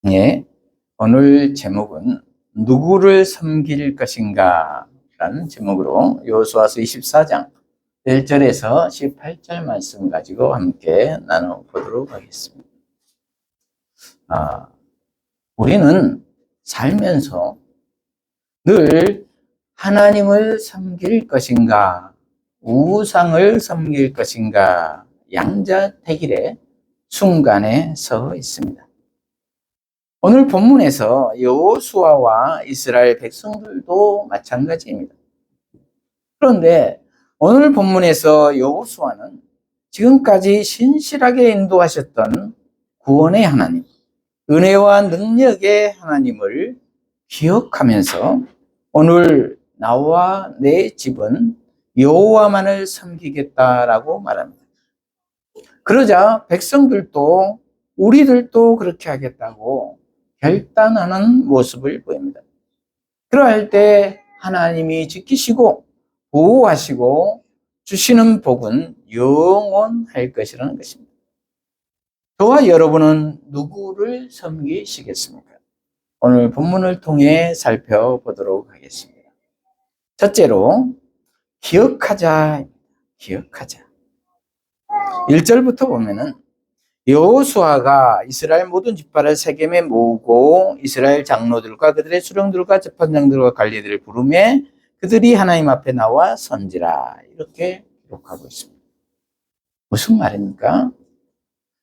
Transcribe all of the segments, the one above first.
예, 오늘 제목은 누구를 섬길 것인가 라는 제목으로 여호수아서 24장 1절에서 18절 말씀 가지고 함께 나눠보도록 하겠습니다. 우리는 살면서 늘 하나님을 섬길 것인가, 우상을 섬길 것인가, 양자택일의 순간에 서 있습니다. 오늘 본문에서 여호수아와 이스라엘 백성들도 마찬가지입니다. 그런데 오늘 본문에서 여호수아는 지금까지 신실하게 인도하셨던 구원의 하나님, 은혜와 능력의 하나님을 기억하면서 오늘 나와 내 집은 여호와만을 섬기겠다라고 말합니다. 그러자 백성들도 우리들도 그렇게 하겠다고 결단하는 모습을 보입니다. 그러할 때 하나님이 지키시고 보호하시고 주시는 복은 영원할 것이라는 것입니다. 저와 여러분은 누구를 섬기시겠습니까? 오늘 본문을 통해 살펴보도록 하겠습니다. 첫째로 기억하자. 1절부터 보면은 여호수아가 이스라엘 모든 지파를 세겜에 모으고 이스라엘 장로들과 그들의 수령들과 재판장들과 관리들을 부르매 그들이 하나님 앞에 나와 선지라, 이렇게 기록하고 있습니다. 무슨 말입니까?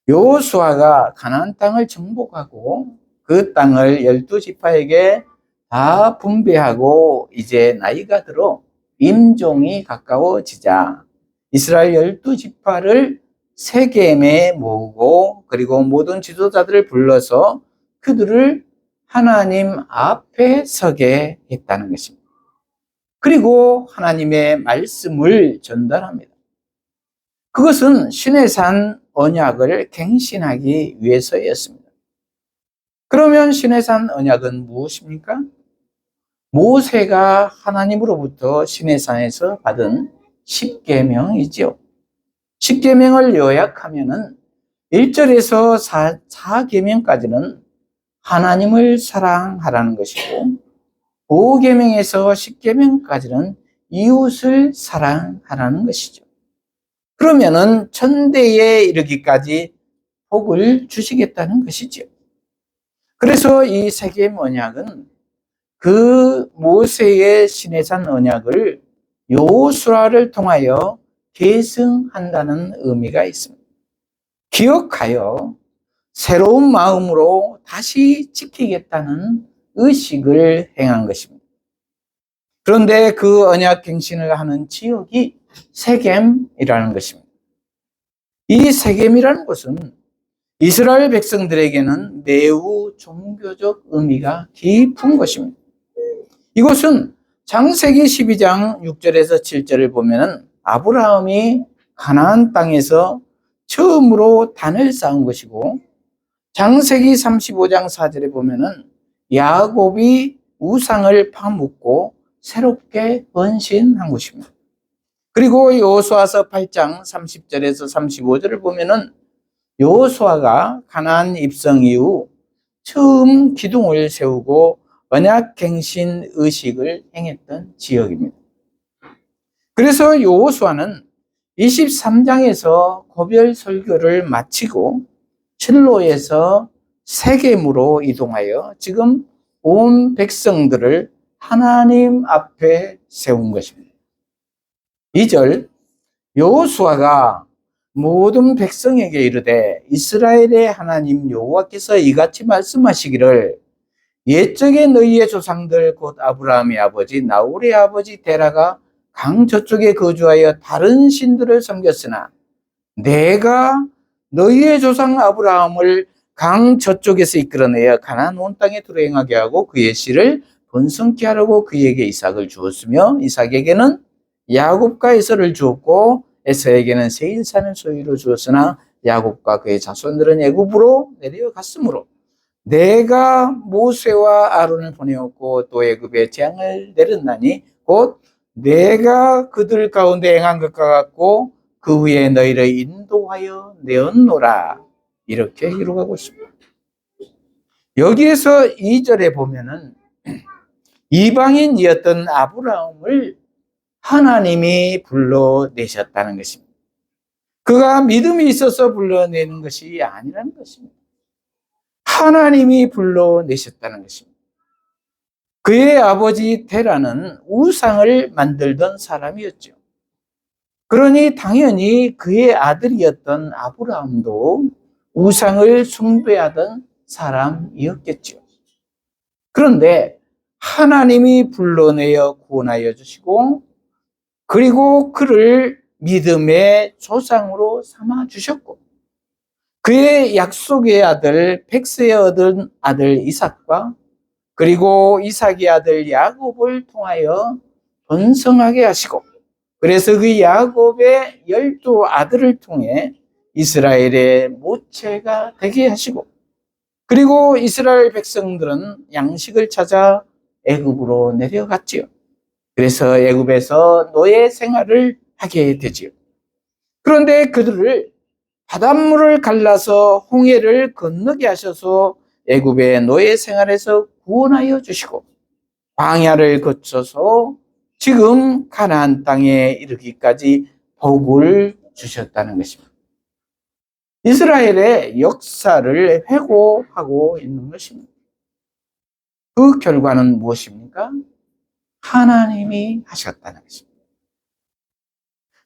여호수아가 가나안 땅을 정복하고 그 땅을 12지파에게 다 분배하고 이제 나이가 들어 임종이 가까워지자 이스라엘 12지파를 세겜에 모으고 그리고 모든 지도자들을 불러서 그들을 하나님 앞에 서게 했다는 것입니다. 그리고 하나님의 말씀을 전달합니다. 그것은 시내산 언약을 갱신하기 위해서였습니다. 그러면 시내산 언약은 무엇입니까? 모세가 하나님으로부터 시내산에서 받은 십계명이지요. 십계명을 요약하면은 1절에서 4계명까지는 하나님을 사랑하라는 것이고 5계명에서 10계명까지는 이웃을 사랑하라는 것이죠. 그러면은 천대에 이르기까지 복을 주시겠다는 것이죠. 그래서 이 세겜 언약은 그 모세의 시내산 언약을 여호수아를 통하여 계승한다는 의미가 있습니다. 기억하여 새로운 마음으로 다시 지키겠다는 의식을 행한 것입니다. 그런데 그 언약 갱신을 하는 지역이 세겜이라는 것입니다. 이 세겜이라는 곳은 이스라엘 백성들에게는 매우 종교적 의미가 깊은 곳입니다. 이곳은 창세기 12장 6절에서 7절을 보면은 아브라함이 가나안 땅에서 처음으로 단을 쌓은 것이고, 창세기 35장 4절에 보면은 야곱이 우상을 파묻고 새롭게 번신한 곳입니다. 그리고 여호수아서 8장 30절에서 35절을 보면은 여호수아가 가나안 입성 이후 처음 기둥을 세우고 언약갱신 의식을 행했던 지역입니다. 그래서 여호수아는 23장에서 고별 설교를 마치고 실로에서 세겜으로 이동하여 지금 온 백성들을 하나님 앞에 세운 것입니다. 2절, 여호수아가 모든 백성에게 이르되 이스라엘의 하나님 여호와께서 이같이 말씀하시기를 옛적에 너희의 조상들 곧 아브라함의 아버지 나홀의 아버지 데라가 강 저쪽에 거주하여 다른 신들을 섬겼으나 내가 너희의 조상 아브라함을 강 저쪽에서 이끌어내어 가나안 온 땅에 들어행하게 하고 그의 씨를 번성케 하려고 그에게 이삭을 주었으며 이삭에게는 야곱과 에서를 주었고 에서에게는 세일산을 소유로 주었으나 야곱과 그의 자손들은 애굽으로 내려갔으므로 내가 모세와 아론을 보내었고 또 애굽에 재앙을 내렸나니 곧 내가 그들 가운데 행한 것과 같고 그 후에 너희를 인도하여 내었노라, 이렇게 기록하고 있습니다. 여기에서 2절에 보면은 이방인이었던 아브라함을 하나님이 불러내셨다는 것입니다. 그가 믿음이 있어서 불러내는 것이 아니라는 것입니다. 하나님이 불러내셨다는 것입니다. 그의 아버지 테라는 우상을 만들던 사람이었죠. 그러니 당연히 그의 아들이었던 아브라함도 우상을 숭배하던 사람이었겠죠. 그런데 하나님이 불러내어 구원하여 주시고 그리고 그를 믿음의 조상으로 삼아 주셨고 그의 약속의 아들 백세에 얻은 아들 이삭과 그리고 이삭의 아들 야곱을 통하여 번성하게 하시고 그래서 그 야곱의 12 아들을 통해 이스라엘의 모체가 되게 하시고 그리고 이스라엘 백성들은 양식을 찾아 애굽으로 내려갔지요. 그래서 애굽에서 노예 생활을 하게 되지요. 그런데 그들을 바닷물을 갈라서 홍해를 건너게 하셔서 애굽의 노예 생활에서 구원하여 주시고 광야를 거쳐서 지금 가나안 땅에 이르기까지 복을 주셨다는 것입니다. 이스라엘의 역사를 회고하고 있는 것입니다. 그 결과는 무엇입니까? 하나님이 하셨다는 것입니다.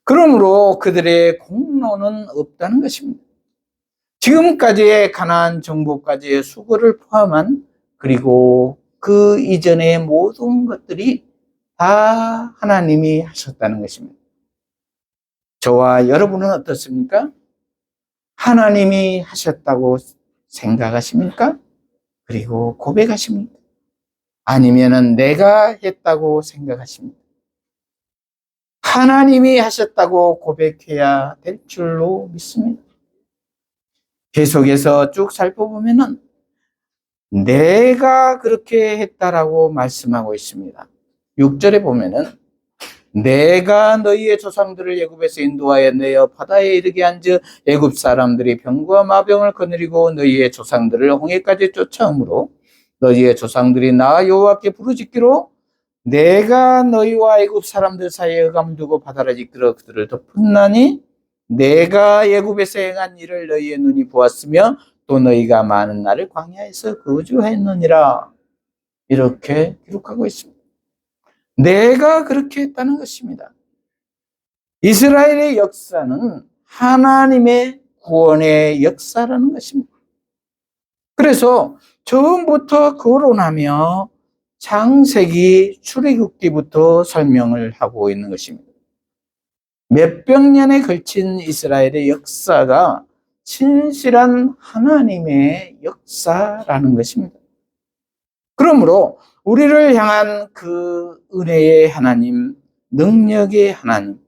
그러므로 그들의 공로는 없다는 것입니다. 지금까지의 가나안 정복까지의 수고를 포함한 그리고 그 이전의 모든 것들이 다 하나님이 하셨다는 것입니다. 저와 여러분은 어떻습니까? 하나님이 하셨다고 생각하십니까? 그리고 고백하십니까? 아니면은 내가 했다고 생각하십니까? 하나님이 하셨다고 고백해야 될 줄로 믿습니다. 계속해서 쭉 살펴보면은 내가 그렇게 했다라고 말씀하고 있습니다. 6절에 보면은 내가 너희의 조상들을 애굽에서 인도하여 내어 바다에 이르게 한즉 애굽 사람들이 병과 마병을 거느리고 너희의 조상들을 홍해까지 쫓아오므로 너희의 조상들이 나 여호와께 부르짖기로 내가 너희와 애굽 사람들 사이에 흑암을 두고 바다를 이끌어 그들을 덮었나니 내가 애굽에서 행한 일을 너희의 눈이 보았으며 또 너희가 많은 날을 광야에서 거주했느니라. 이렇게 기록하고 있습니다. 내가 그렇게 했다는 것입니다. 이스라엘의 역사는 하나님의 구원의 역사라는 것입니다. 그래서 처음부터 거론하며 창세기 출애굽기부터 설명을 하고 있는 것입니다. 몇백 년에 걸친 이스라엘의 역사가 신실한 하나님의 역사라는 것입니다. 그러므로 우리를 향한 그 은혜의 하나님, 능력의 하나님,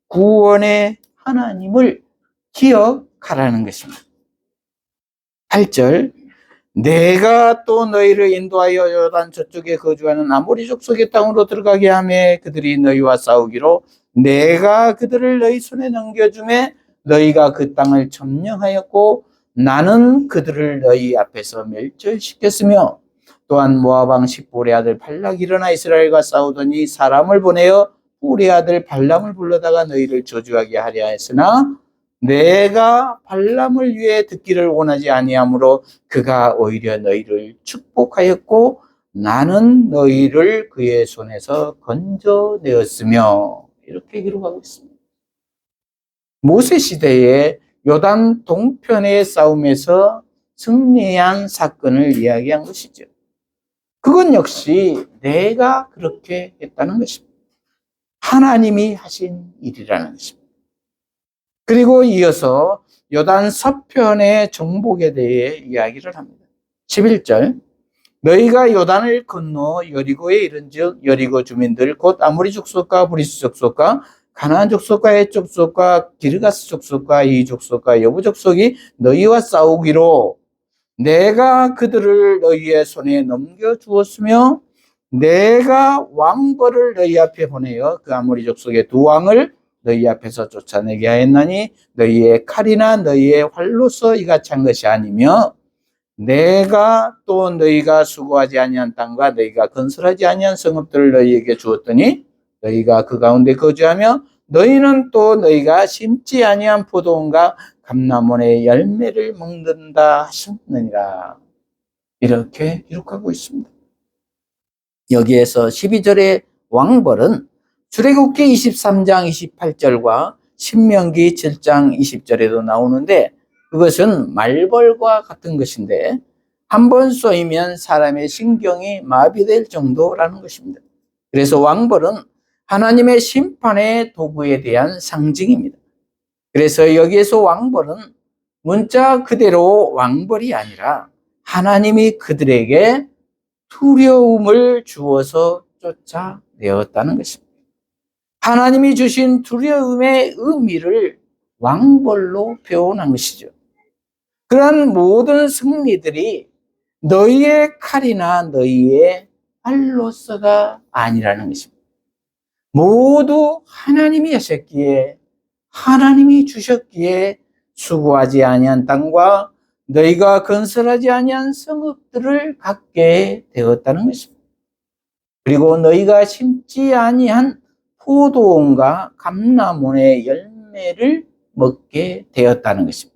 구원의 하나님을 기억하라는 것입니다. 8절 내가 또 너희를 인도하여 요단 저쪽에 거주하는 아모리 족속의 땅으로 들어가게 하며 그들이 너희와 싸우기로 내가 그들을 너희 손에 넘겨주매 너희가 그 땅을 점령하였고 나는 그들을 너희 앞에서 멸절시켰으며 또한 모압 왕 십볼의 아들 발락이 일어나 이스라엘과 싸우더니 사람을 보내어 볼의 아들 발람을 불러다가 너희를 저주하게 하려 했으나 내가 발람을 위해 듣기를 원하지 아니하므로 그가 오히려 너희를 축복하였고 나는 너희를 그의 손에서 건져내었으며 이렇게 기록하고 있습니다. 모세 시대에 요단 동편의 싸움에서 승리한 사건을 이야기한 것이죠. 그건 역시 내가 그렇게 했다는 것입니다. 하나님이 하신 일이라는 것입니다. 그리고 이어서 요단 서편의 정복에 대해 이야기를 합니다. 11절 너희가 요단을 건너 여리고에 이른즉 여리고 주민들 곧 아모리 족속과 브리스 족속과 가나안 족속과 헷 족속과 기르가스 족속과 이 족속과 여부 족속이 너희와 싸우기로 내가 그들을 너희의 손에 넘겨주었으며 내가 왕벌을 너희 앞에 보내어 그 아모리 족속의 두 왕을 너희 앞에서 쫓아내게 하였나니 너희의 칼이나 너희의 활로서 이같이 한 것이 아니며 내가 또 너희가 수고하지 아니한 땅과 너희가 건설하지 아니한 성읍들을 너희에게 주었더니 너희가 그 가운데 거주하며 너희는 또 너희가 심지 아니한 포도원과 감람원의 열매를 먹는다 하셨느니라. 이렇게 기록하고 있습니다. 여기에서 12절의 왕벌은 출애굽기 23장 28절과 신명기 7장 20절에도 나오는데 그것은 말벌과 같은 것인데 한 번 쏘이면 사람의 신경이 마비될 정도라는 것입니다. 그래서 왕벌은 하나님의 심판의 도구에 대한 상징입니다. 그래서 여기에서 왕벌은 문자 그대로 왕벌이 아니라 하나님이 그들에게 두려움을 주어서 쫓아내었다는 것입니다. 하나님이 주신 두려움의 의미를 왕벌로 표현한 것이죠. 그러한 모든 승리들이 너희의 칼이나 너희의 활로서가 아니라는 것입니다. 모두 하나님이 하셨기에 하나님이 주셨기에 수고하지 아니한 땅과 너희가 건설하지 아니한 성읍들을 갖게 되었다는 것입니다. 그리고 너희가 심지 아니한 포도원과 감람원의 열매를 먹게 되었다는 것입니다.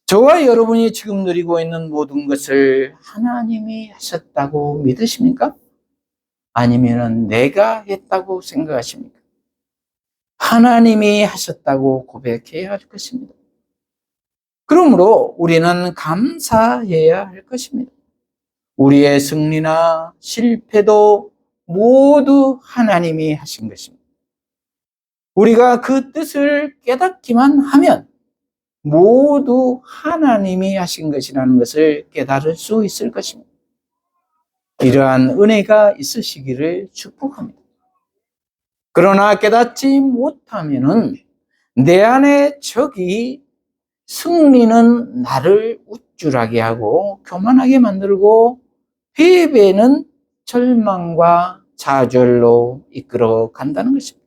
저와 여러분이 지금 누리고 있는 모든 것을 하나님이 하셨다고 믿으십니까? 아니면 내가 했다고 생각하십니까? 하나님이 하셨다고 고백해야 할 것입니다. 그러므로 우리는 감사해야 할 것입니다. 우리의 승리나 실패도 모두 하나님이 하신 것입니다. 우리가 그 뜻을 깨닫기만 하면 모두 하나님이 하신 것이라는 것을 깨달을 수 있을 것입니다. 이러한 은혜가 있으시기를 축복합니다. 그러나 깨닫지 못하면은 내 안에 적이 승리는 나를 우쭐하게 하고 교만하게 만들고 패배는 절망과 좌절로 이끌어 간다는 것입니다.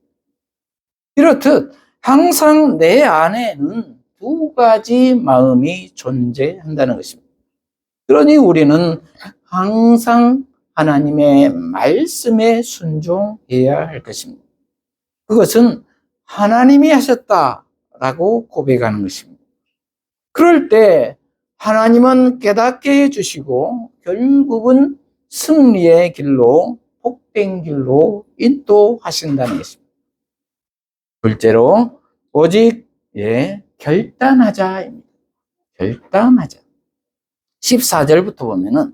이렇듯 항상 내 안에는 두 가지 마음이 존재한다는 것입니다. 그러니 우리는 항상 하나님의 말씀에 순종해야 할 것입니다. 그것은 하나님이 하셨다라고 고백하는 것입니다. 그럴 때 하나님은 깨닫게 해주시고 결국은 승리의 길로 복된 길로 인도하신다는 것입니다. 둘째로 오직 결단하자입니다. 결단하자. 14절부터 보면은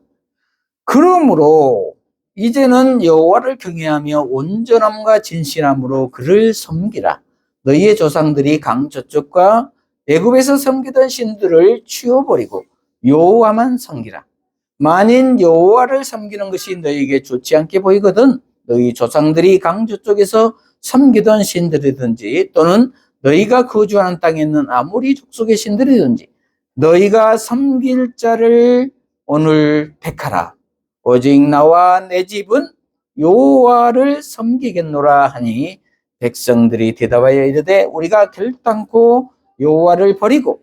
그러므로 이제는 여호와를 경외하며 온전함과 진실함으로 그를 섬기라. 너희의 조상들이 강 저쪽과 애굽에서 섬기던 신들을 치워버리고 여호와만 섬기라. 만일 여호와를 섬기는 것이 너희에게 좋지 않게 보이거든 너희 조상들이 강 저쪽에서 섬기던 신들이든지 또는 너희가 거주하는 땅에 있는 아모리 족속의 신들이든지 너희가 섬길 자를 오늘 택하라. 오직 나와 내 집은 여호와를 섬기겠노라 하니 백성들이 대답하여 이르되 우리가 결단코 여호와를 버리고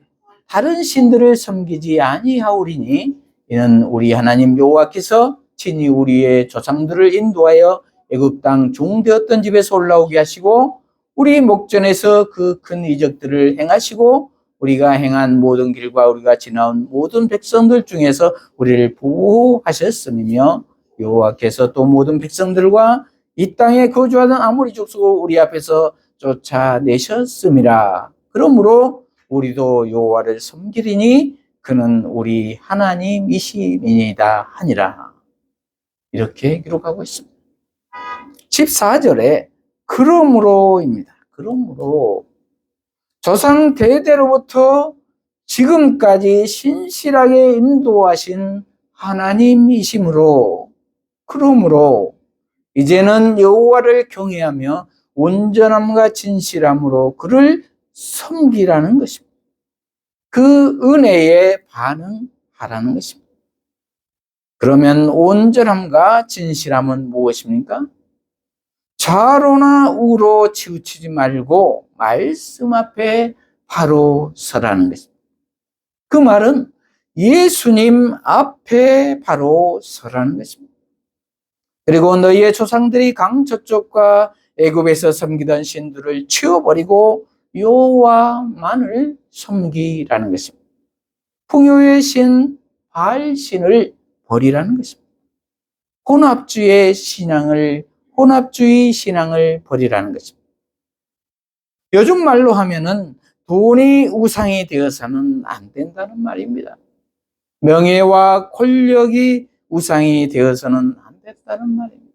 다른 신들을 섬기지 아니하오리니 이는 우리 하나님 여호와께서 친히 우리의 조상들을 인도하여 애굽 땅 종되었던 집에서 올라오게 하시고 우리 목전에서 그 큰 이적들을 행하시고 우리가 행한 모든 길과 우리가 지나온 모든 백성들 중에서 우리를 보호하셨음이며 여호와께서 또 모든 백성들과 이 땅에 거주하던 아모리 족속을 우리 앞에서 쫓아내셨음이라. 그러므로 우리도 여호와를 섬기리니 그는 우리 하나님이시니이다 하니라. 이렇게 기록하고 있습니다. 14절에 그러므로입니다. 그러므로 조상 대대로부터 지금까지 신실하게 인도하신 하나님이시므로 그러므로 이제는 여호와를 경외하며 온전함과 진실함으로 그를 섬기라는 것입니다. 그 은혜에 반응하라는 것입니다. 그러면 온전함과 진실함은 무엇입니까? 좌로나 우로 치우치지 말고 말씀 앞에 바로 서라는 것입니다. 그 말은 예수님 앞에 바로 서라는 것입니다. 그리고 너희의 조상들이 강 저쪽과 애굽에서 섬기던 신들을 치워버리고 여호와만을 섬기라는 것입니다. 풍요의 신 바알신을 버리라는 것입니다. 혼합주의 신앙을 버리라는 것입니다. 요즘 말로 하면은 돈이 우상이 되어서는 안 된다는 말입니다. 명예와 권력이 우상이 되어서는 안 된다는 말입니다.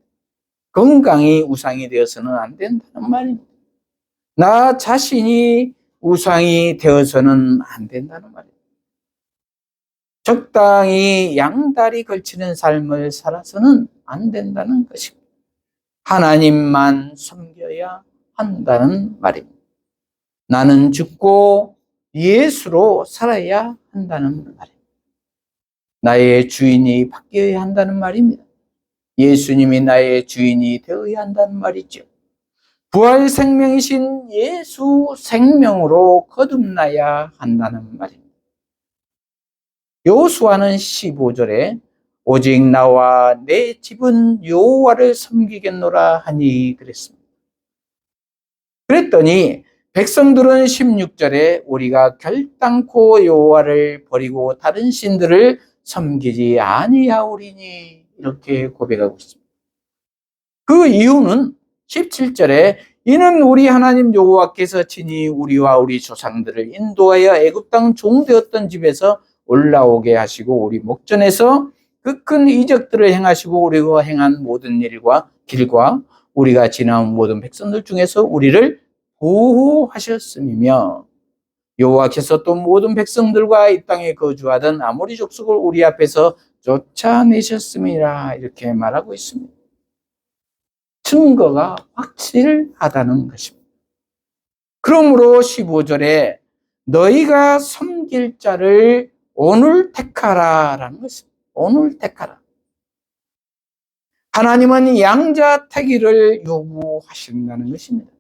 건강이 우상이 되어서는 안 된다는 말입니다. 나 자신이 우상이 되어서는 안 된다는 말입니다. 적당히 양다리 걸치는 삶을 살아서는 안 된다는 것입니다. 하나님만 섬겨야 한다는 말입니다. 나는 죽고 예수로 살아야 한다는 말입니다. 나의 주인이 바뀌어야 한다는 말입니다. 예수님이 나의 주인이 되어야 한다는 말이죠. 부활 생명이신 예수 생명으로 거듭나야 한다는 말입니다. 여호수아는 15절에 오직 나와 내 집은 여호와를 섬기겠노라 하니 그랬습니다. 그랬더니 백성들은 16절에 우리가 결단코 여호와를 버리고 다른 신들을 섬기지 아니하오리니 이렇게 고백하고 있습니다. 그 이유는 17절에 이는 우리 하나님 여호와께서 친히 우리와 우리 조상들을 인도하여 애굽 땅 종되었던 집에서 올라오게 하시고 우리 목전에서 그 큰 이적들을 행하시고 우리가 행한 모든 일과 길과 우리가 지나온 모든 백성들 중에서 우리를 보호하셨음이며 여호와께서 또 모든 백성들과 이 땅에 거주하던 아모리 족속을 우리 앞에서 쫓아내셨음이라 이렇게 말하고 있습니다. 증거가 확실하다는 것입니다. 그러므로 15절에 너희가 섬길 자를 오늘 택하라라는 것입니다. 오늘 택하라. 하나님은 양자택일을 요구하신다는 것입니다.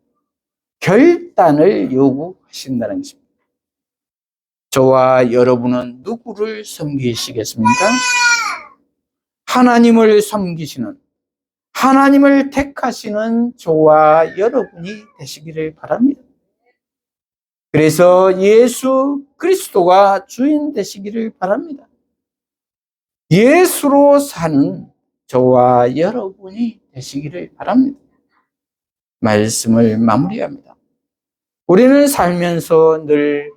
결단을 요구하신다는 것입니다. 저와 여러분은 누구를 섬기시겠습니까? 하나님을 섬기시는, 하나님을 택하시는 저와 여러분이 되시기를 바랍니다. 그래서 예수 그리스도가 주인 되시기를 바랍니다. 예수로 사는 저와 여러분이 되시기를 바랍니다. 말씀을 마무리합니다. 우리는 살면서 늘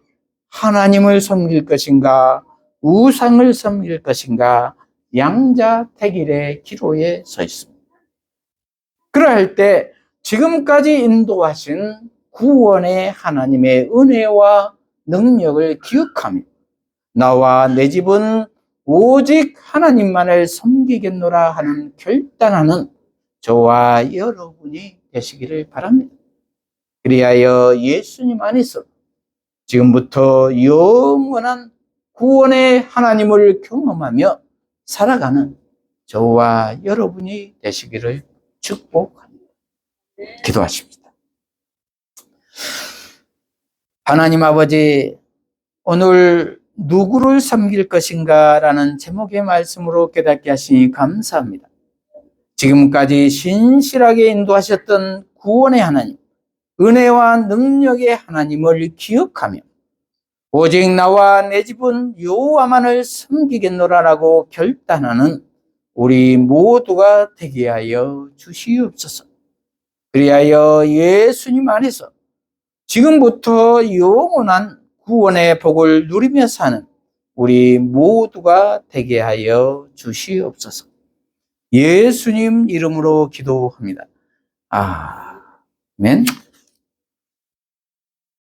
하나님을 섬길 것인가, 우상을 섬길 것인가, 양자택일의 기로에 서 있습니다. 그러할 때 지금까지 인도하신 구원의 하나님의 은혜와 능력을 기억하며 나와 내 집은 오직 하나님만을 섬기겠노라 하는 결단하는 저와 여러분이 되시기를 바랍니다. 그리하여 예수님 안에서 지금부터 영원한 구원의 하나님을 경험하며 살아가는 저와 여러분이 되시기를 축복합니다. 기도하십니다. 하나님 아버지, 오늘 누구를 섬길 것인가 라는 제목의 말씀으로 깨닫게 하시니 감사합니다. 지금까지 신실하게 인도하셨던 구원의 하나님, 은혜와 능력의 하나님을 기억하며 오직 나와 내 집은 여호와만을 섬기겠노라라고 결단하는 우리 모두가 되게 하여 주시옵소서. 그리하여 예수님 안에서 지금부터 영원한 구원의 복을 누리며 사는 우리 모두가 되게 하여 주시옵소서. 예수님 이름으로 기도합니다. 아멘.